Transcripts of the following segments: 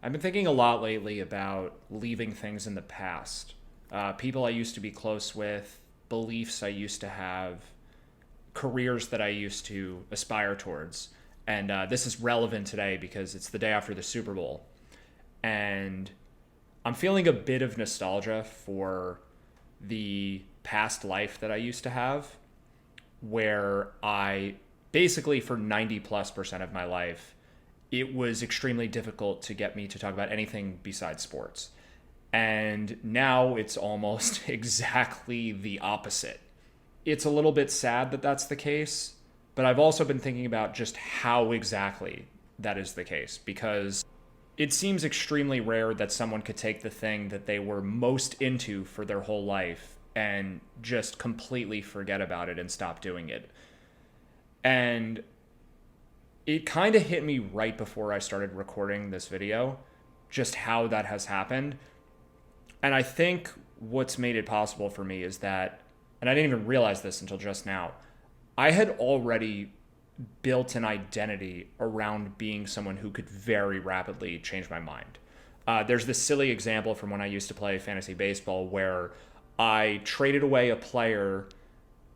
I've been thinking a lot lately about leaving things in the past. People I used to be close with, beliefs I used to have, careers that I used to aspire towards. And this is relevant today because it's the day after the Super Bowl. And I'm feeling a bit of nostalgia for the past life that I used to have, where I basically, for 90 plus percent of my life, it was extremely difficult to get me to talk about anything besides sports. And now it's almost exactly the opposite. It's a little bit sad that that's the case, but I've also been thinking about just how exactly that is the case because it seems extremely rare that someone could take the thing that they were most into for their whole life and just completely forget about it and stop doing it. And it kind of hit me right before I started recording this video, just how that has happened. And I think what's made it possible for me is that, and I didn't even realize this until just now, I had already built an identity around being someone who could very rapidly change my mind. There's this silly example from when I used to play fantasy baseball where I traded away a player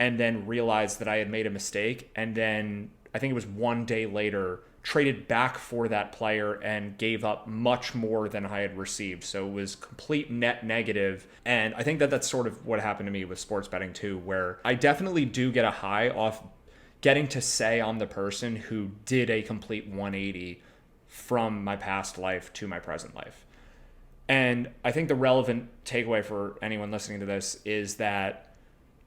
and then realized that I had made a mistake. And then I think it was one day later, traded back for that player and gave up much more than I had received. So it was complete net negative. And I think that that's sort of what happened to me with sports betting too, where I definitely do get a high off getting to say I'm the person who did a complete 180 from my past life to my present life. And I think the relevant takeaway for anyone listening to this is that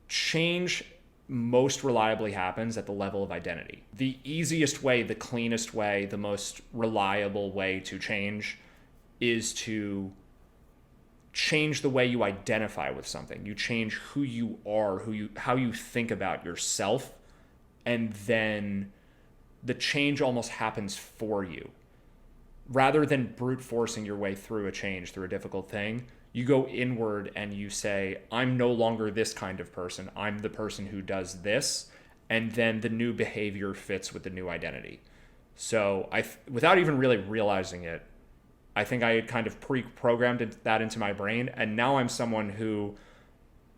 change most reliably happens at the level of identity. The easiest way, the cleanest way, the most reliable way to change is to change the way you identify with something. You change who you are, how you think about yourself, and then the change almost happens for you. Rather than brute forcing your way through a change, through a difficult thing, you go inward and you say, I'm no longer this kind of person. I'm the person who does this. And then the new behavior fits with the new identity. So without even really realizing it, I think I had kind of pre-programmed that into my brain. And now I'm someone who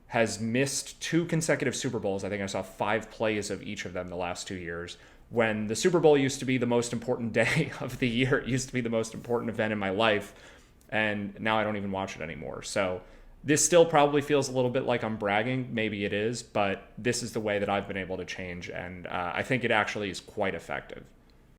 has missed 2 consecutive Super Bowls. I think I saw 5 plays of each of them the last 2 years. When the Super Bowl used to be the most important day of the year, it used to be the most important event in my life. And now I don't even watch it anymore. So this still probably feels a little bit like I'm bragging. Maybe it is, but this is the way that I've been able to change. And I think it actually is quite effective.